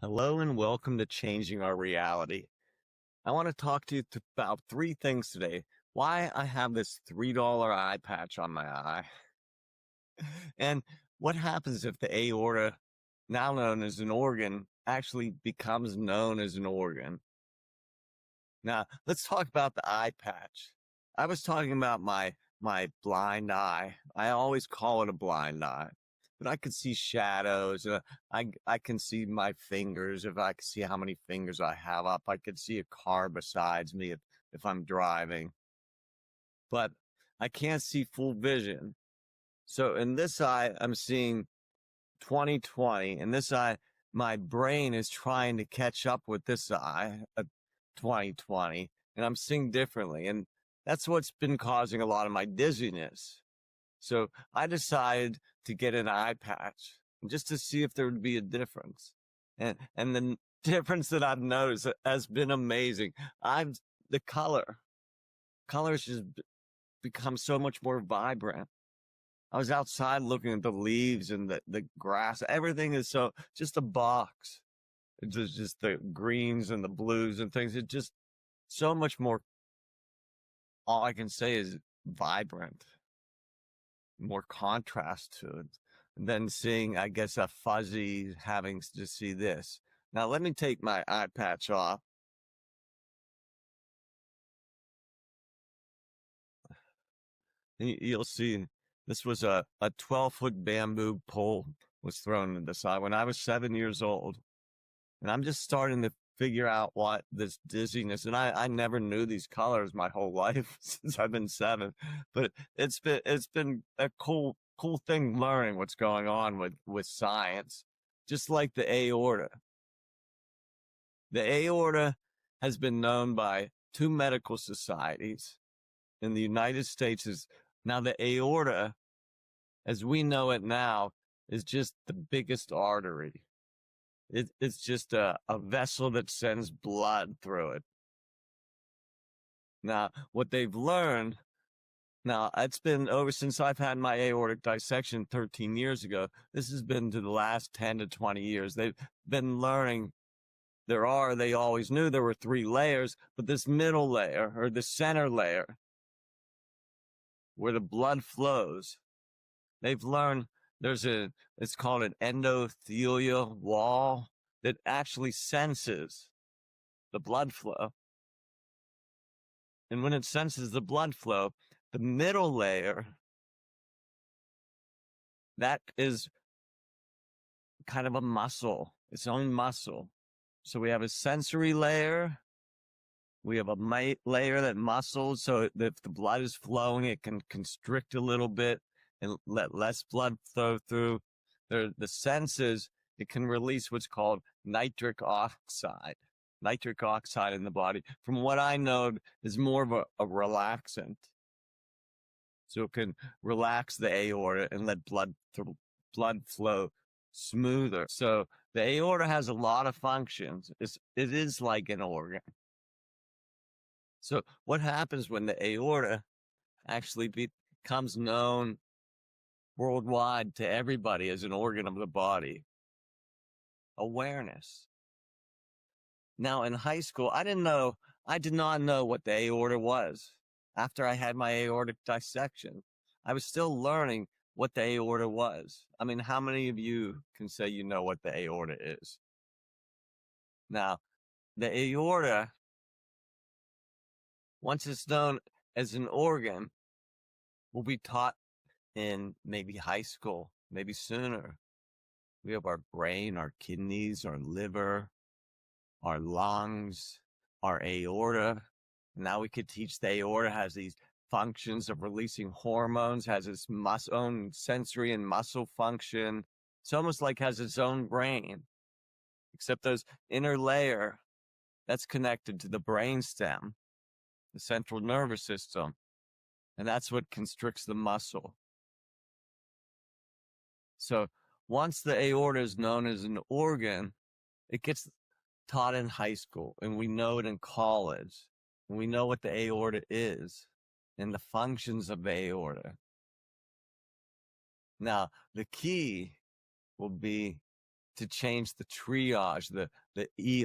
Hello and welcome to Changing Our Reality. I want to talk to you about three things today. Why I have this $3 eye patch on my eye. And what happens if the aorta, now known as an organ, actually becomes known as an organ. Now, let's talk about the eye patch. I was talking about my blind eye. I always call it a blind eye. But I can see shadows. I can see my fingers. If I can see how many fingers I have up, I could see a car besides me if I'm driving. But I can't see full vision. So in this eye, I'm seeing 20/20. In this eye, my brain is trying to catch up with this eye, 20/20, and I'm seeing differently. And that's what's been causing a lot of my dizziness. So I decided to get an eye patch just to see if there would be a difference. And the difference that I've noticed has been amazing. The colors just become so much more vibrant. I was outside looking at the leaves and the grass. Everything is just a box. It's just the greens and the blues and things. It's just so much more, all I can say is vibrant. More contrast to it than seeing, I guess, a fuzzy having to see this. Now, let me take my eye patch off. You'll see this was a 12-foot bamboo pole was thrown in this eye when I was 7 years old. And I'm just starting to figure out what this dizziness, and I never knew these colors my whole life since I've been 7, but it's been a cool thing learning what's going on with science, just like the aorta. The aorta has been known by 2 medical societies in the United States. Now the aorta, as we know it now, is just the biggest artery. It's just a vessel that sends blood through it. Now, what they've learned, now it's been over since I've had my aortic dissection 13 years ago. This has been to the last 10 to 20 years. They've been learning they always knew there were 3 layers, but this middle layer or the center layer where the blood flows, they've learned it's called an endothelial wall that actually senses the blood flow. And when it senses the blood flow, the middle layer, that is kind of a muscle, its own muscle. So we have a sensory layer. We have a layer that muscles, so if the blood is flowing, it can constrict a little bit and let less blood flow through. The senses, it can release what's called nitric oxide. Nitric oxide in the body, from what I know, is more of a relaxant. So it can relax the aorta and let blood flow smoother. So the aorta has a lot of functions. It is like an organ. So what happens when the aorta actually becomes known worldwide to everybody as an organ of the body? Awareness. Now in high school, I did not know what the aorta was. After I had my aortic dissection, I was still learning what the aorta was. I mean, how many of you can say you know what the aorta is? Now, the aorta, once it's known as an organ, will be taught in maybe high school, maybe sooner. We have our brain, our kidneys, our liver, our lungs, our aorta. Now we could teach the aorta has these functions of releasing hormones, has its own sensory and muscle function. It's almost like has its own brain, except those inner layer that's connected to the brain stem, the central nervous system, and that's what constricts the muscle. So once the aorta is known as an organ, it gets taught in high school, and we know it in college, and we know what the aorta is and the functions of the aorta. Now, the key will be to change the triage, the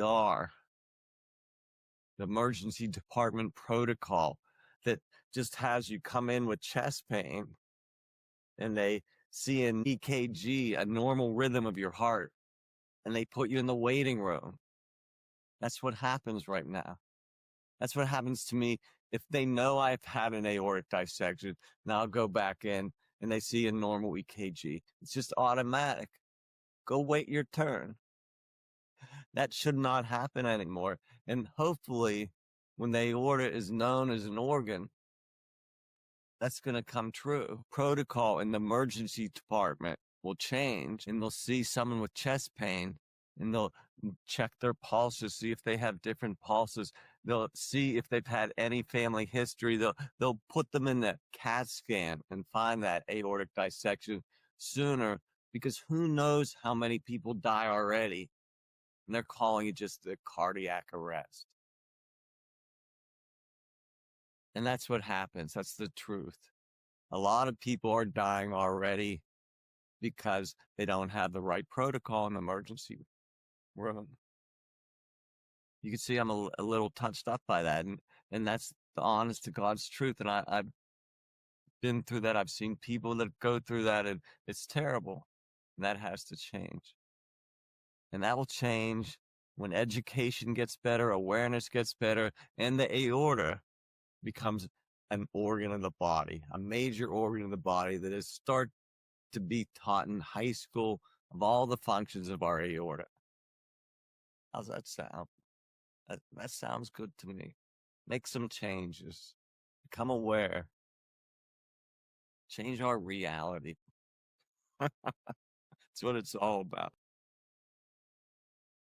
ER, the emergency department protocol that just has you come in with chest pain and they see an EKG, a normal rhythm of your heart, and they put you in the waiting room. That's what happens right now. That's what happens to me if they know I've had an aortic dissection. Now I'll go back in and they see a normal EKG. It's just automatic. Go wait your turn. That should not happen anymore. And hopefully, when the aorta is known as an organ, that's going to come true. Protocol in the emergency department will change, and they'll see someone with chest pain, and they'll check their pulses, see if they have different pulses. They'll see if they've had any family history. They'll put them in the CAT scan and find that aortic dissection sooner, because who knows how many people die already, and they're calling it just a cardiac arrest. And that's what happens. That's the truth. A lot of people are dying already because they don't have the right protocol in the emergency room. You can see I'm a little touched up by that. And that's the honest to God's truth. And I've been through that. I've seen people that go through that, and it's terrible. And that has to change. And that will change when education gets better, awareness gets better, and the aorta becomes an organ of the body, a major organ of the body that is start to be taught in high school of all the functions of our aorta. How's that sound? That sounds good to me. Make some changes. Become aware. Change our reality. That's what it's all about.